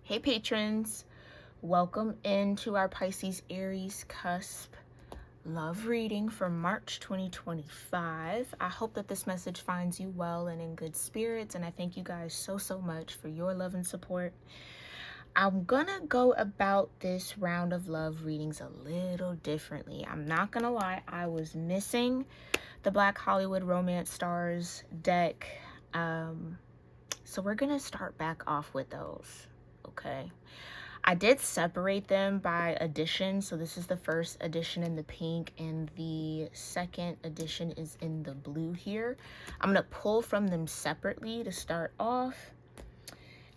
Hey patrons, welcome into our Pisces Aries cusp love reading for March 2025. I hope that this message finds you well and in good spirits, and I thank you guys so much for your love and support. I'm gonna go about this round of love readings a little differently. I'm not gonna lie, I was missing the Black Hollywood Romance Stars deck, so we're gonna start back off with those. Okay, I did separate them by edition. So this is the first edition in the pink and the second edition is in the blue here. I'm going to pull from them separately to start off.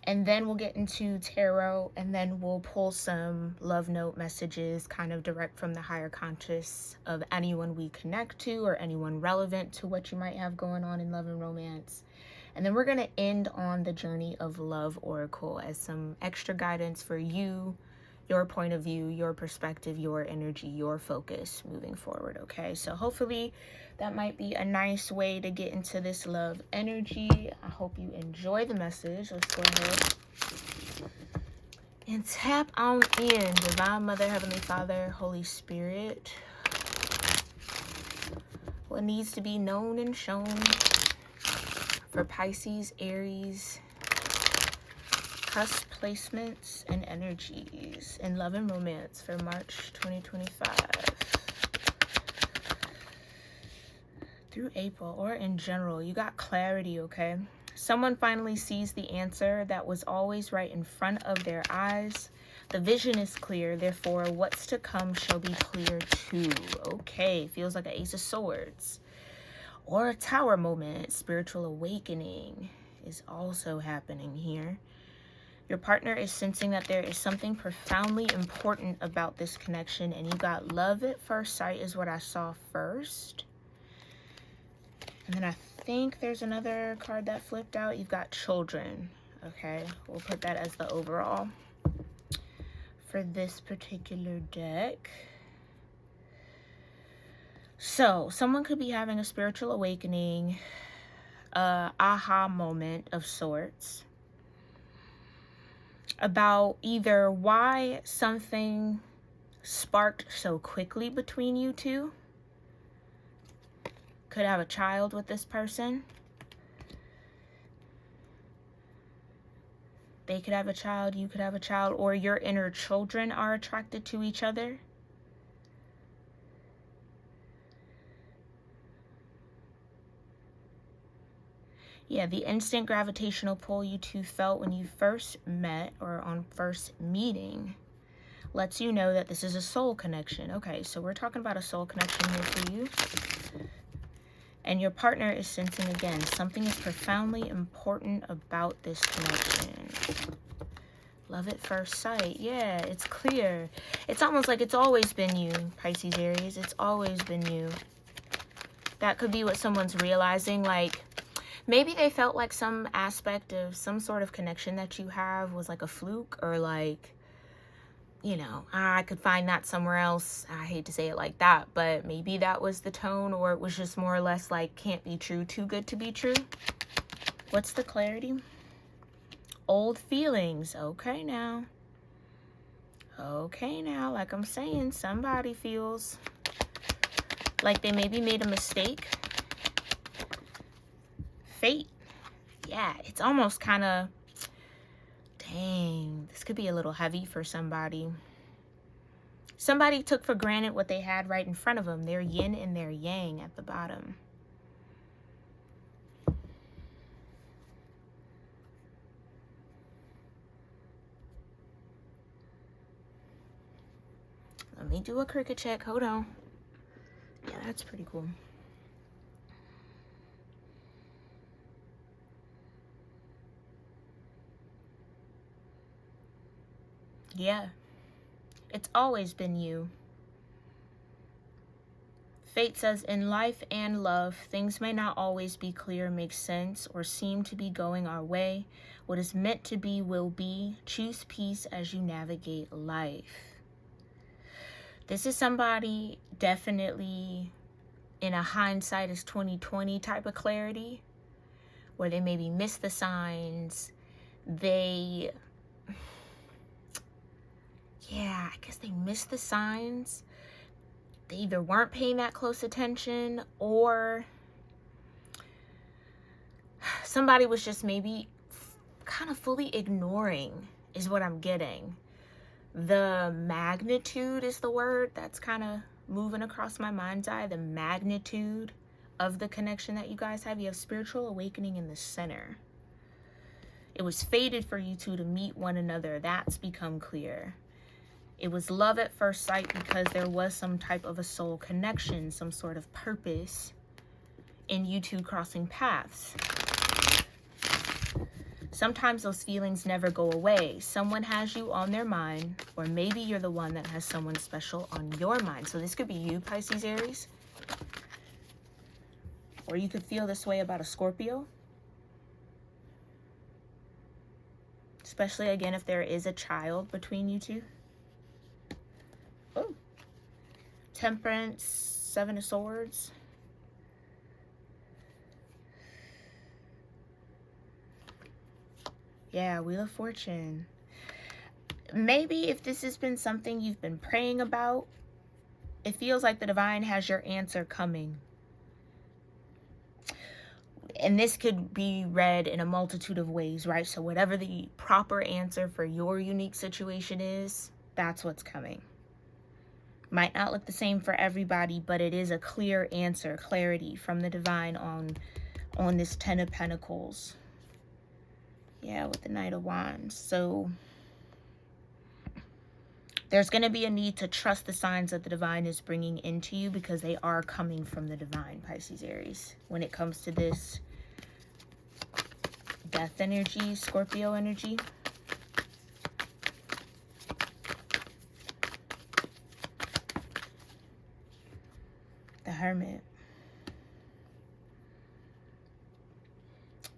And then we'll get into tarot, and then we'll pull some love note messages kind of direct from the higher conscious of anyone we connect to or anyone relevant to what you might have going on in love and romance. And then we're going to end on the Journey of Love Oracle as some extra guidance for you, your point of view, your perspective, your energy, your focus moving forward, okay? So hopefully that might be a nice way to get into this love energy. I hope you enjoy the message. Let's go ahead and tap on in. Divine Mother, Heavenly Father, Holy Spirit. What needs to be known and shown for Pisces, Aries, cusp placements and energies in love and romance for March 2025 through April, or in general. You got clarity, okay? Someone finally sees the answer that was always right in front of their eyes. The vision is clear, therefore what's to come shall be clear too. Okay, feels like an Ace of Swords. Or a Tower moment. Spiritual awakening is also happening here. Your partner is sensing that there is something profoundly important about this connection, and you got love at first sight is what I saw first. And then I think there's another card that flipped out. You've got children. Okay, we'll put that as the overall for this particular deck. So someone could be having a spiritual awakening, aha moment of sorts, about either why something sparked so quickly between you two. Could have a child with this person. They could have a child, you could have a child, or your inner children are attracted to each other. Yeah, the instant gravitational pull you two felt when you first met or on first meeting lets you know that this is a soul connection. Okay, so we're talking about a soul connection here for you. And your partner is sensing, again, something is profoundly important about this connection. Love at first sight. Yeah, it's clear. It's almost like it's always been you, Pisces, Aries. It's always been you. That could be what someone's realizing, like, maybe they felt like some aspect of some sort of connection that you have was like a fluke, or like, you know, I could find that somewhere else. I hate to say it like that, but maybe that was the tone, or it was just more or less like can't be true, too good to be true. What's the clarity? Old feelings. Okay now. Okay now, like I'm saying, somebody feels like they maybe made a mistake. Fate. Yeah, it's almost kind of, dang, this could be a little heavy for somebody. Somebody took for granted what they had right in front of them, their yin and their yang at the bottom. Let me do a cricket check. Hold on. Yeah, that's pretty cool. Yeah, it's always been you. Fate says, in life and love, things may not always be clear, make sense, or seem to be going our way. What is meant to be will be. Choose peace as you navigate life. This is somebody definitely in a hindsight is 2020 type of clarity, where they maybe missed the signs. They I guess they missed the signs. They either weren't paying that close attention, or somebody was just maybe kind of fully ignoring, is what I'm getting. The magnitude is the word that's kind of moving across my mind's eye. The magnitude of the connection that you guys have. You have spiritual awakening in the center. It was fated for you two to meet one another. That's become clear. It was love at first sight because there was some type of a soul connection, some sort of purpose in you two crossing paths. Sometimes those feelings never go away. Someone has you on their mind, or maybe you're the one that has someone special on your mind. So this could be you, Pisces, Aries. Or you could feel this way about a Scorpio. Especially, again, if there is a child between you two. Oh. Temperance, Seven of Swords. Yeah, Wheel of Fortune. Maybe if this has been something you've been praying about, it feels like the divine has your answer coming. And this could be read in a multitude of ways, right? So whatever the proper answer for your unique situation is, that's what's coming. Might not look the same for everybody, but it is a clear answer, clarity from the divine on this Ten of Pentacles. Yeah, with the Knight of Wands. So there's going to be a need to trust the signs that the divine is bringing into you, because they are coming from the divine, Pisces, Aries. When it comes to this death energy, Scorpio energy. The Hermit.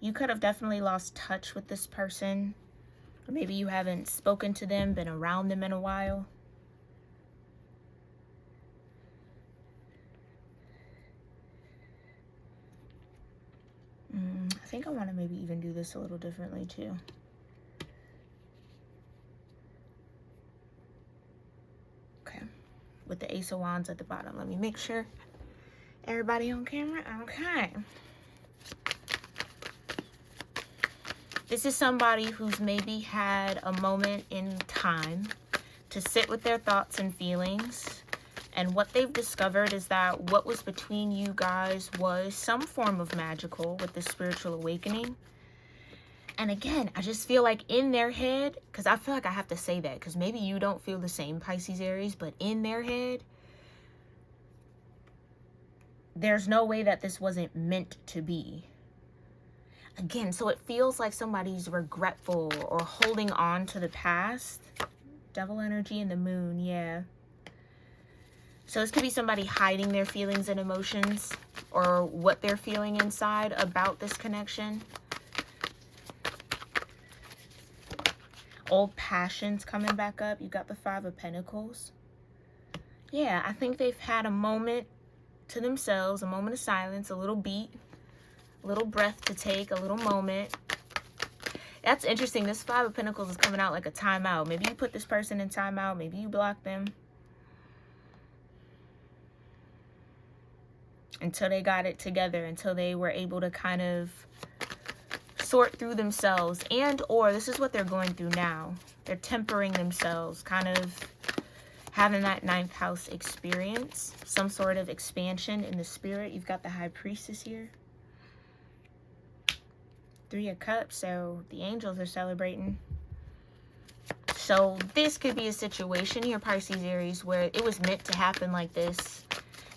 You could have definitely lost touch with this person. Or maybe you haven't spoken to them, been around them in a while. I think I want to maybe even do this a little differently too. Okay. With the Ace of Wands at the bottom. Let me make sure everybody on camera. Okay. This is somebody who's maybe had a moment in time to sit with their thoughts and feelings. And what they've discovered is that what was between you guys was some form of magical with the spiritual awakening. And again, I just feel like in their head, because I feel like I have to say that, because maybe you don't feel the same, Pisces, Aries, but in their head, there's no way that this wasn't meant to be. Again, so it feels like somebody's regretful or holding on to the past. Devil energy and the Moon, yeah. So this could be somebody hiding their feelings and emotions, or what they're feeling inside about this connection. Old passions coming back up. You got the Five of Pentacles. Yeah, I think they've had a moment to themselves, a moment of silence, a little beat, a little breath to take, a little moment. That's interesting. This Five of Pentacles is coming out like a timeout. Maybe you put this person in timeout. Maybe you block them until they got it together, until they were able to kind of sort through themselves, and or this is what they're going through now. They're tempering themselves, kind of having that ninth house experience, some sort of expansion in the spirit. You've got the High Priestess here. Three of Cups, so the angels are celebrating. So this could be a situation here, Pisces, Aries, where it was meant to happen like this.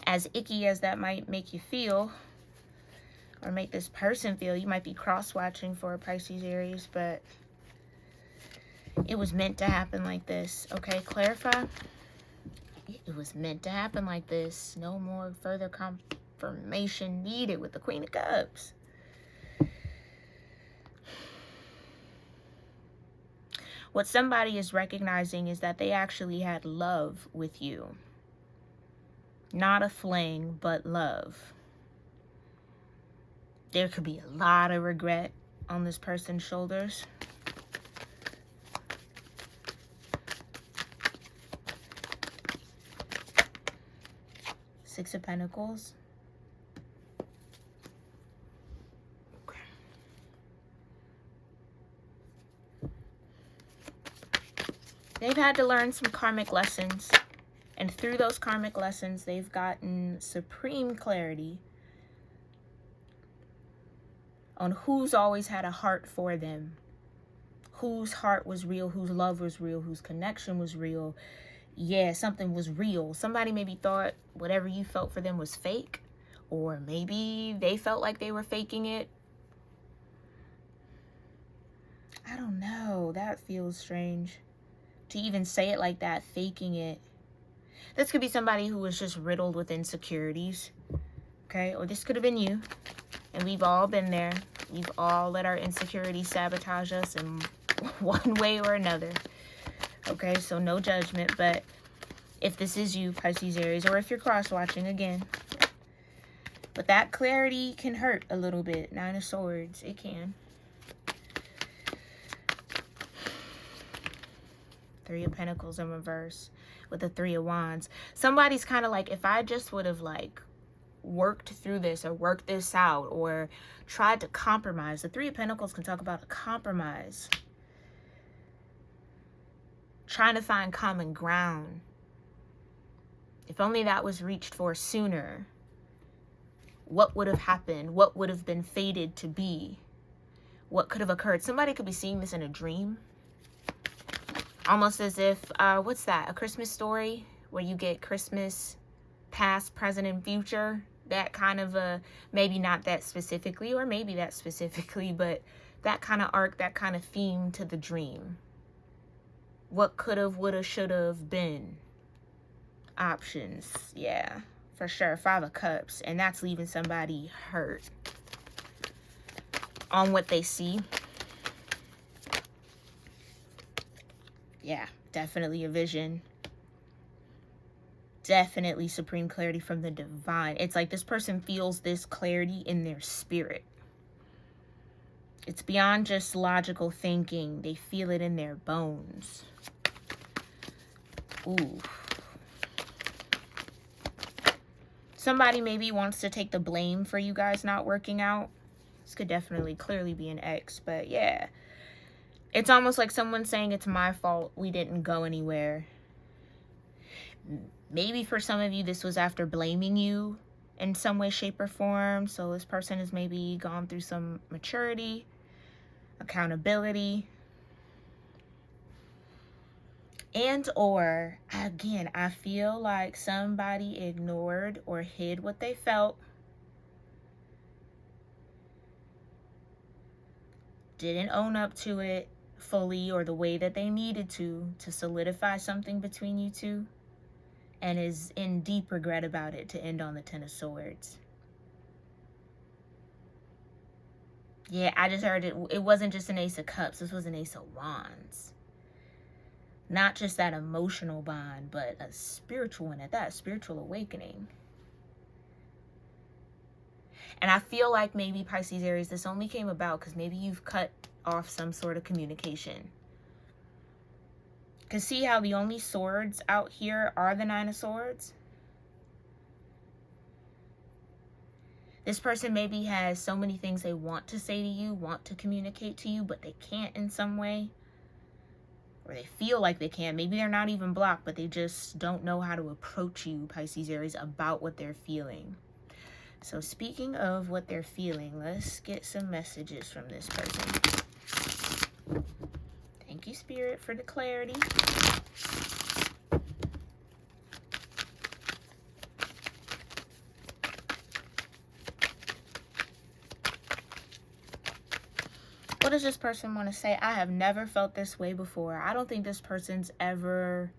As icky as that might make you feel, or make this person feel, you might be cross-watching for Pisces, Aries, but it was meant to happen like this. Okay, clarify. It was meant to happen like this. No more further confirmation needed with the Queen of Cups. What somebody is recognizing is that they actually had love with you. Not a fling, but love. There could be a lot of regret on this person's shoulders. Six of Pentacles. Okay. They've had to learn some karmic lessons. And through those karmic lessons, they've gotten supreme clarity on who's always had a heart for them. Whose heart was real, whose love was real, whose connection was real. Yeah, something was real. Somebody maybe thought whatever you felt for them was fake. Or maybe they felt like they were faking it. I don't know. That feels strange. To even say it like that, faking it. This could be somebody who was just riddled with insecurities. Okay? Or this could have been you. And we've all been there. We've all let our insecurities sabotage us in one way or another. Okay? So no judgment. But if this is you, Pisces, Aries, or if you're cross-watching again. But that clarity can hurt a little bit. Nine of Swords. It can. Three of Pentacles in reverse with the Three of Wands. Somebody's kind of like, if I just would have like worked through this or worked this out or tried to compromise. The Three of Pentacles can talk about a compromise. Trying to find common ground. If only that was reached for sooner. What would have happened? What would have been fated to be? What could have occurred? Somebody could be seeing this in a dream. Almost as if, what's that? A Christmas Story where you get Christmas, past, present, and future. That kind of a, maybe not that specifically, or maybe that specifically, but that kind of arc, that kind of theme to the dream. What could have, would have, should have been. Options. Yeah, for sure. Five of Cups. And that's leaving somebody hurt on what they see. Yeah, definitely a vision. Definitely supreme clarity from the divine. It's like this person feels this clarity in their spirit. It's beyond just logical thinking. They feel it in their bones. Ooh. Somebody maybe wants to take the blame for you guys not working out. This could definitely clearly be an ex, but yeah. It's almost like someone saying it's my fault we didn't go anywhere. Maybe for some of you, this was after blaming you in some way, shape, or form. So this person has maybe gone through some maturity, accountability. And or, again, I feel like somebody ignored or hid what they felt. Didn't own up to it fully or the way that they needed to solidify something between you two, and is in deep regret about it to end on the Ten of Swords. Yeah, I just heard it. It wasn't just an Ace of Cups. This was an Ace of Wands. Not just that emotional bond, but a spiritual one at that, spiritual awakening. And I feel like maybe Pisces, Aries, this only came about because maybe you've cut off some sort of communication. Because see how the only swords out here are the Nine of Swords? This person maybe has so many things they want to say to you, want to communicate to you, but they can't in some way. Or they feel like they can. Maybe they're not even blocked, but they just don't know how to approach you, Pisces, Aries, about what they're feeling. So speaking of what they're feeling, let's get some messages from this person. Thank you, Spirit, for the clarity. What does this person want to say? I have never felt this way before. I don't think this person's ever...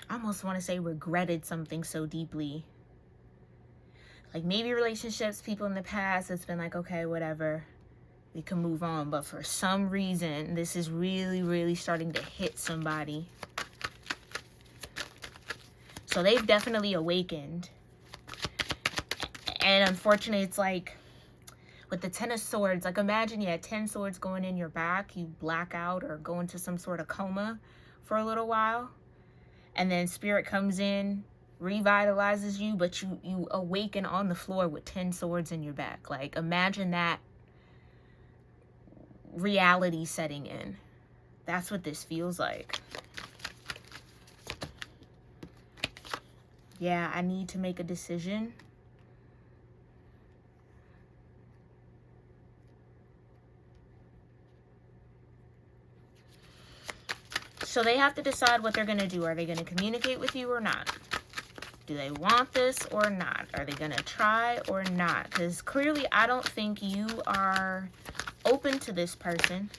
I almost want to say regretted something so deeply. Like maybe relationships, people in the past, it's been like, okay, whatever. We can move on. But for some reason, this is really, really starting to hit somebody. So they've definitely awakened. And unfortunately, it's like with the Ten of Swords, like imagine you had 10 swords going in your back, you black out or go into some sort of coma for a little while. and then spirit comes in, revitalizes you, but you awaken on the floor with 10 swords in your back. Like, imagine that reality setting in. That's what this feels like. Yeah, I need to make a decision. So they have to decide what they're going to do. Are they going to communicate with you or not? Do they want this or not? Are they going to try or not? Because clearly I don't think you are open to this person.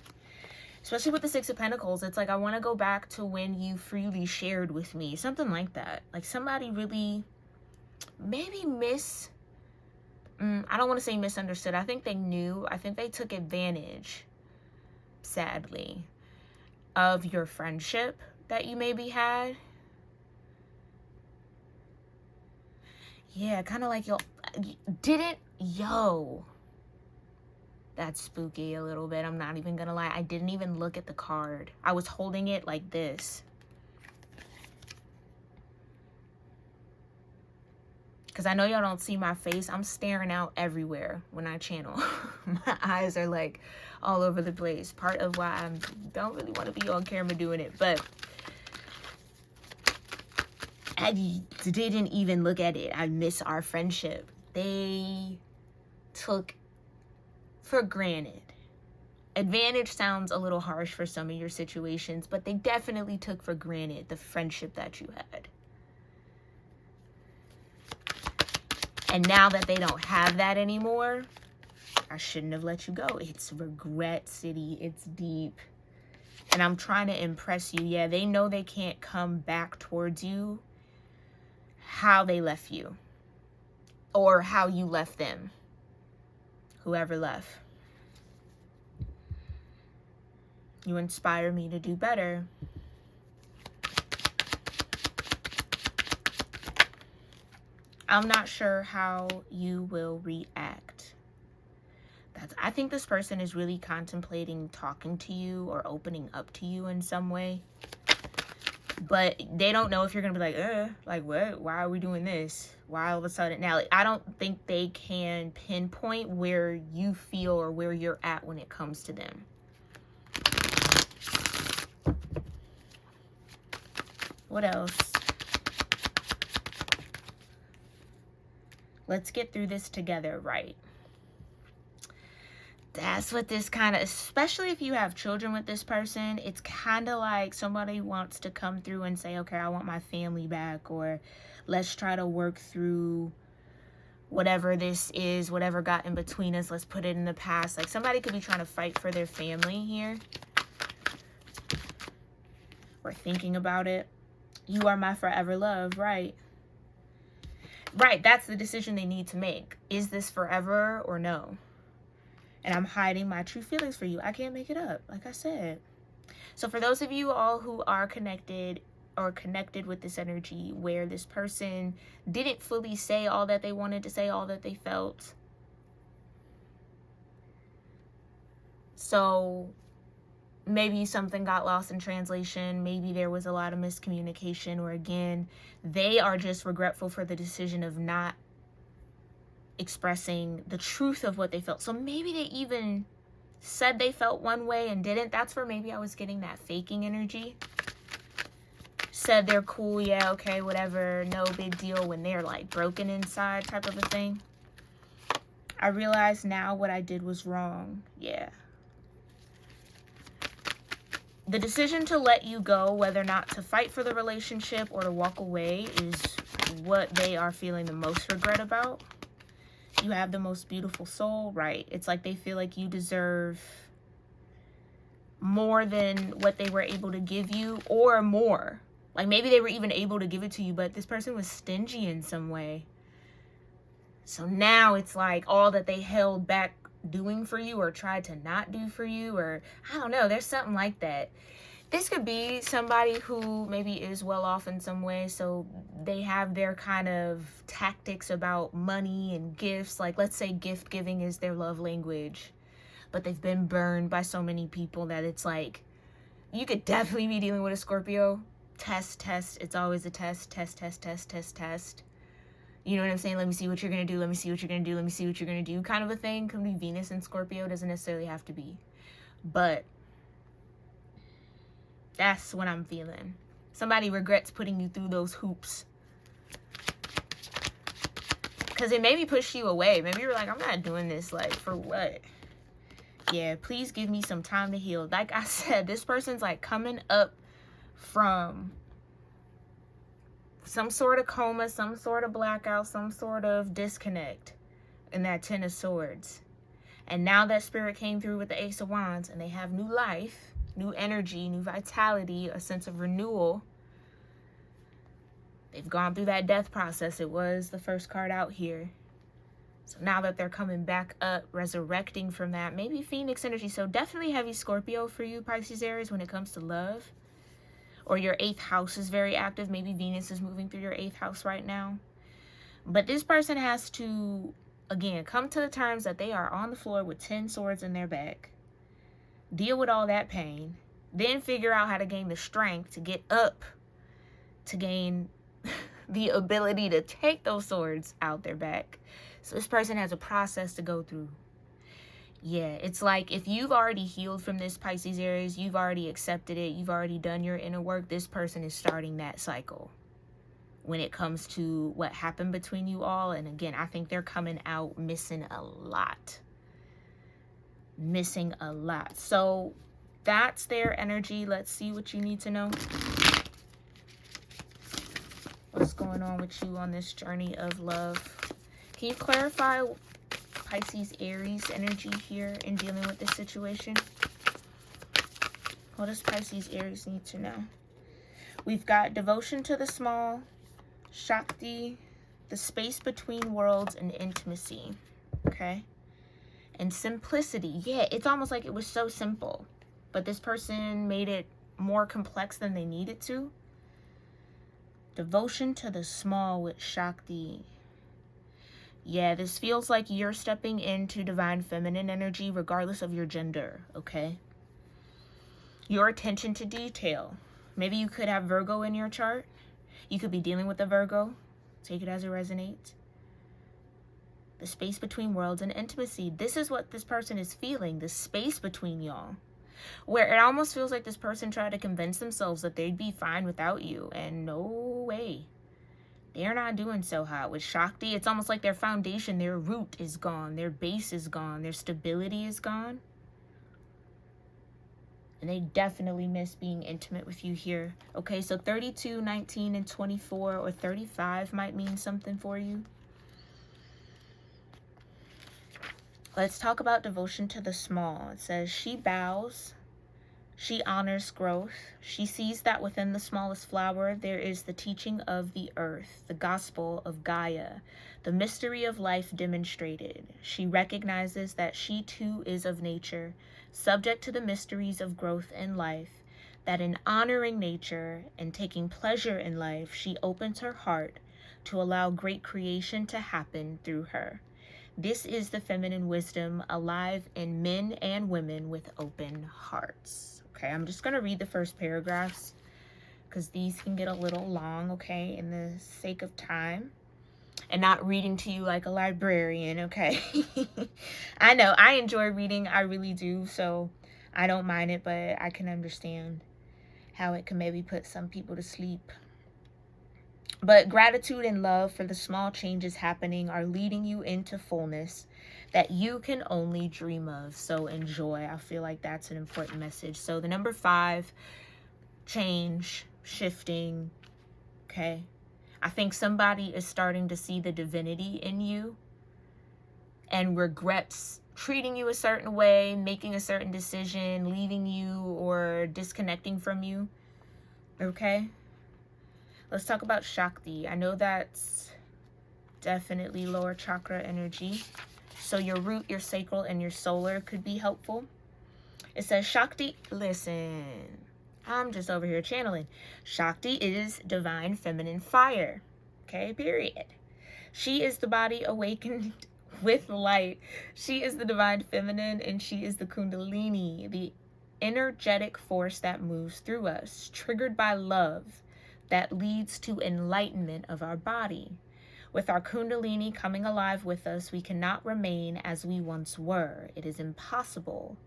Especially with the Six of Pentacles. It's like, I want to go back to when you freely shared with me. Something like that. Like somebody really maybe I don't want to say misunderstood. I think they knew. I think they took advantage, sadly, of your friendship that you maybe had. Yeah, kind of like that's spooky a little bit. I'm not even gonna lie. I didn't even look at the card. I was holding it like this. Because I know y'all don't see my face. I'm staring out everywhere when I channel. My eyes are like all over the place. Part of why I don't really want to be on camera doing it. But I didn't even look at it. I miss our friendship. They took for granted. Advantage sounds a little harsh for some of your situations, but they definitely took for granted the friendship that you had. And now that they don't have that anymore, I shouldn't have let you go. It's regret city. It's deep. And I'm trying to impress you. Yeah, they know they can't come back towards you how they left you. Or how you left them. Whoever left. You inspire me to do better. I'm not sure how you will react. I think this person is really contemplating talking to you or opening up to you in some way. But they don't know if you're going to be like what? Why are we doing this? Why all of a sudden? Now, I don't think they can pinpoint where you feel or where you're at when it comes to them. What else? Let's get through this together, right? That's what this kind of, especially if you have children with this person, it's kind of like somebody wants to come through and say, okay, I want my family back, or let's try to work through whatever this is, whatever got in between us, let's put it in the past. Like somebody could be trying to fight for their family here. Or thinking about it. You are my forever love, right? Right, that's the decision they need to make. Is this forever or no? And I'm hiding my true feelings for you. I can't make it up, like I said. So for those of you all who are connected or connected with this energy where this person didn't fully say all that they wanted to say, all that they felt. So maybe something got lost in translation. Maybe there was a lot of miscommunication, or again, they are just regretful for the decision of not expressing the truth of what they felt. So maybe they even said they felt one way and didn't. That's where maybe I was getting that faking energy. Said they're cool, yeah, okay, whatever, no big deal, when they're like broken inside type of a thing. I realize now what I did was wrong. Yeah. The decision to let you go, whether or not to fight for the relationship or to walk away, is what they are feeling the most regret about. You have the most beautiful soul, right? It's like they feel like you deserve more than what they were able to give you, or more. Like maybe they were even able to give it to you, but this person was stingy in some way. So now it's like all that they held back doing for you or tried to not do for you, or I don't know, there's something like that. This could be somebody who maybe is well off in some way, so they have their kind of tactics about money and gifts. Like let's say gift giving is their love language, but they've been burned by so many people that it's like, you could definitely be dealing with a Scorpio test. It's always a test. Test. You know what I'm saying? Let me see what you're going to do. Let me see what you're going to do. Let me see what you're going to do. Kind of a thing. Could be Venus and Scorpio. Doesn't necessarily have to be. But that's what I'm feeling. Somebody regrets putting you through those hoops. Because it maybe pushed you away. Maybe you were like, I'm not doing this. Like, for what? Yeah, please give me some time to heal. Like I said, this person's like coming up from some sort of coma, some sort of blackout, some sort of disconnect in that Ten of Swords. And now that spirit came through with the Ace of Wands and they have new life, new energy, new vitality, a sense of renewal. They've gone through that death process. It was the first card out here. So now that they're coming back up, resurrecting from that, maybe Phoenix energy. So definitely heavy Scorpio for you, Pisces, Aries, when it comes to love. Or your 8th house is very active. Maybe Venus is moving through your 8th house right now. But this person has to, again, come to the terms that they are on the floor with 10 swords in their back. Deal with all that pain. Then figure out how to gain the strength to get up. To gain the ability to take those swords out their back. So this person has a process to go through. Yeah, it's like if you've already healed from this, Pisces, Aries, you've already accepted it, you've already done your inner work, this person is starting that cycle when it comes to what happened between you all. And again, I think they're coming out missing a lot. Missing a lot. So that's their energy. Let's see what you need to know. What's going on with you on this journey of love? Can you clarify Pisces, Aries energy here in dealing with this situation? What does Pisces, Aries need to know? We've got devotion to the small, Shakti, the space between worlds, and intimacy. Okay? And simplicity. Yeah, it's almost like it was so simple, but this person made it more complex than they needed to. Devotion to the small with Shakti. Yeah, this feels like you're stepping into divine feminine energy regardless of your gender, okay? Your attention to detail. Maybe you could have Virgo in your chart. You could be dealing with a Virgo. Take it as it resonates. The space between worlds and intimacy. This is what this person is feeling, the space between y'all. Where it almost feels like this person tried to convince themselves that they'd be fine without you. And no way. They're not doing so hot. With Shakti, it's almost like their foundation, their root is gone. Their base is gone. Their stability is gone. And they definitely miss being intimate with you here. Okay, so 32, 19, and 24, or 35 might mean something for you. Let's talk about devotion to the small. It says, she bows. She honors growth. She sees that within the smallest flower, there is the teaching of the earth, the gospel of Gaia, the mystery of life demonstrated. She recognizes that she too is of nature, subject to the mysteries of growth and life, that in honoring nature and taking pleasure in life, she opens her heart to allow great creation to happen through her. This is the feminine wisdom alive in men and women with open hearts. Okay, I'm just going to read the first paragraphs because these can get a little long, okay, in the sake of time. And not reading to you like a librarian, okay? I know, I enjoy reading, I really do, so I don't mind it, but I can understand how it can maybe put some people to sleep. But gratitude and love for the small changes happening are leading you into fullness that you can only dream of. So enjoy. I feel like that's an important message. So the number 5, change, shifting, okay? I think somebody is starting to see the divinity in you and regrets treating you a certain way, making a certain decision, leaving you, or disconnecting from you, okay? Let's talk about Shakti. I know that's definitely lower chakra energy. So your root, your sacral, and your solar could be helpful. It says Shakti, listen, I'm just over here channeling. Shakti is divine feminine fire. Okay, period. She is the body awakened with light. She is the divine feminine, and she is the kundalini, the energetic force that moves through us, triggered by love. that leads to enlightenment of our body. With our kundalini coming alive with us, we cannot remain as we once were. It is impossible.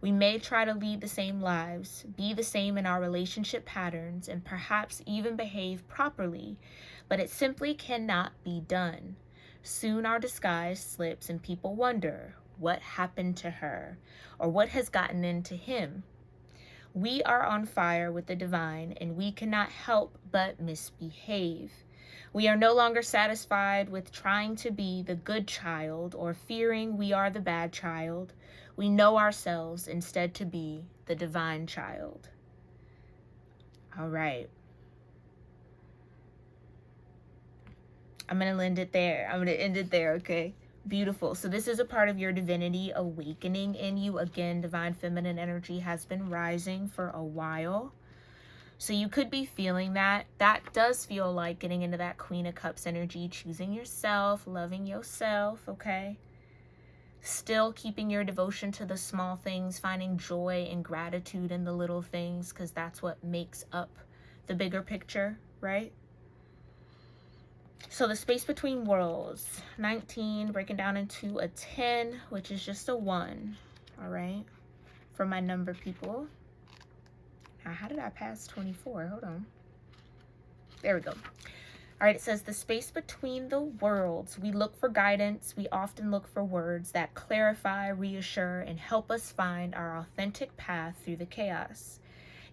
We may try to lead the same lives, be the same in our relationship patterns, and perhaps even behave properly, but it simply cannot be done. Soon our disguise slips and people wonder, what happened to her? Or what has gotten into him? We are on fire with the divine, and we cannot help but misbehave. We are no longer satisfied with trying to be the good child or fearing we are the bad child. We know ourselves instead to be the divine child. All right. I'm going to end it there, okay? Beautiful. So this is a part of your divinity awakening in you. Again, divine feminine energy has been rising for a while. So you could be feeling that. That does feel like getting into that Queen of Cups energy, choosing yourself, loving yourself, okay? Still keeping your devotion to the small things, finding joy and gratitude in the little things, because that's what makes up the bigger picture, right? So the space between worlds, 19 breaking down into a 10, which is just a 1, all right? For my number people. Now, how did I pass 24? Hold on. There we go. All right, it says the space between the worlds. We look for guidance. We often look for words that clarify, reassure, and help us find our authentic path through the chaos.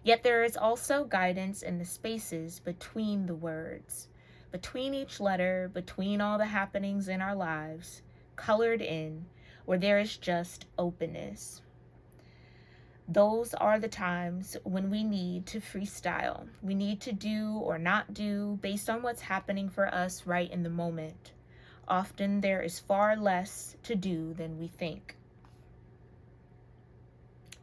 Yet there is also guidance in the spaces between the words, between each letter, between all the happenings in our lives, colored in, where there is just openness. Those are the times when we need to freestyle. We need to do or not do based on what's happening for us right in the moment. Often there is far less to do than we think.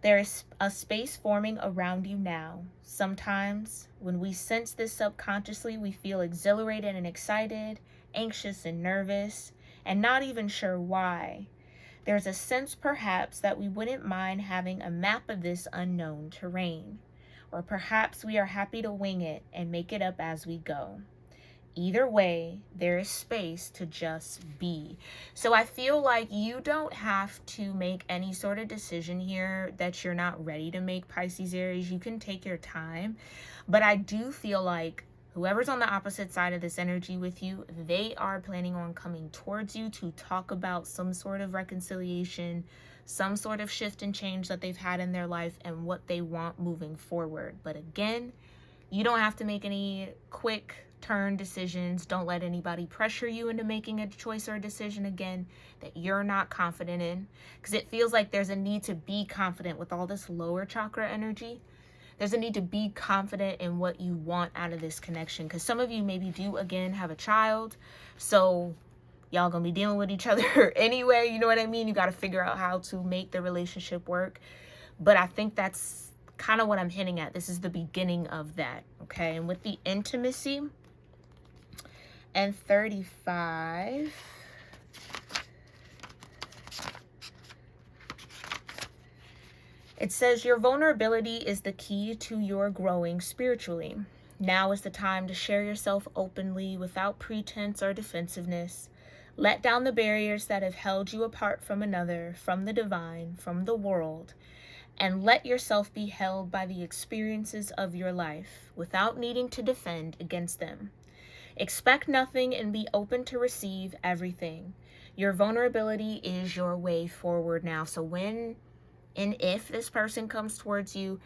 There is a space forming around you now. Sometimes when we sense this subconsciously, we feel exhilarated and excited, anxious and nervous, and not even sure why. There's a sense perhaps that we wouldn't mind having a map of this unknown terrain, or perhaps we are happy to wing it and make it up as we go. Either way, there is space to just be. So I feel like you don't have to make any sort of decision here that you're not ready to make, Pisces, Aries. You can take your time, but I do feel like whoever's on the opposite side of this energy with you, they are planning on coming towards you to talk about some sort of reconciliation, some sort of shift and change that they've had in their life and what they want moving forward. But again, you don't have to make any quick turn decisions. Don't let anybody pressure you into making a choice or a decision again that you're not confident in, because it feels like there's a need to be confident with all this lower chakra energy. There's a need to be confident in what you want out of this connection, because some of you maybe do, again, have a child. So y'all gonna be dealing with each other anyway. You know what I mean? You got to figure out how to make the relationship work. But I think that's kind of what I'm hinting at. This is the beginning of that, okay? And with the intimacy and 35... it says your vulnerability is the key to your growing spiritually. Now is the time to share yourself openly without pretense or defensiveness. Let down the barriers that have held you apart from another, from the divine, from the world, and let yourself be held by the experiences of your life without needing to defend against them. Expect nothing and be open to receive everything. Your vulnerability is your way forward now. So when and if this person comes towards you,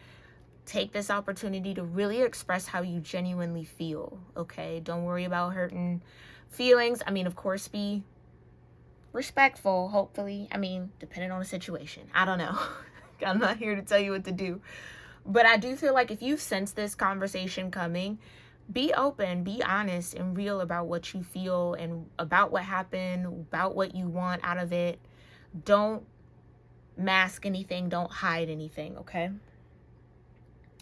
take this opportunity to really express how you genuinely feel, okay? Don't worry about hurting feelings. I mean, of course, be respectful, hopefully. I mean, depending on the situation. I don't know. I'm not here to tell you what to do. But I do feel like if you sense this conversation coming, be open, be honest and real about what you feel and about what happened, about what you want out of it. Don't mask anything, don't hide anything, okay?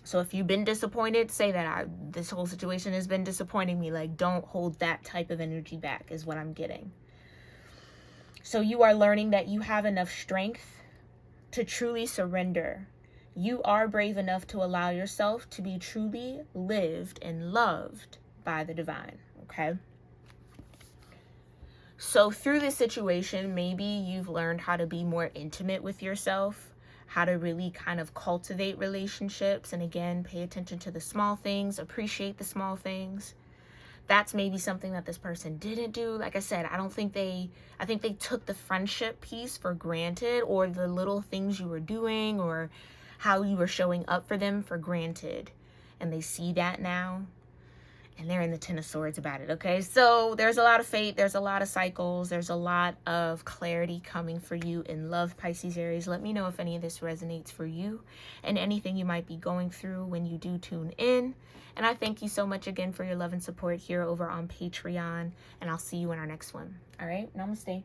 So if you've been disappointed, say that this whole situation has been disappointing me. Like, don't hold that type of energy back is what I'm getting. So you are learning that you have enough strength to truly surrender. You are brave enough to allow yourself to be truly lived and loved by the divine, okay? So through this situation, maybe you've learned how to be more intimate with yourself, how to really kind of cultivate relationships. And again, pay attention to the small things, appreciate the small things. That's maybe something that this person didn't do. Like I said, I think they took the friendship piece for granted, or the little things you were doing or how you were showing up for them for granted. And they see that now. And they're in the Ten of Swords about it, okay? So there's a lot of fate. There's a lot of cycles. There's a lot of clarity coming for you in love, Pisces, Aries. Let me know if any of this resonates for you and anything you might be going through when you do tune in. And I thank you so much again for your love and support here over on Patreon. And I'll see you in our next one. All right? Namaste.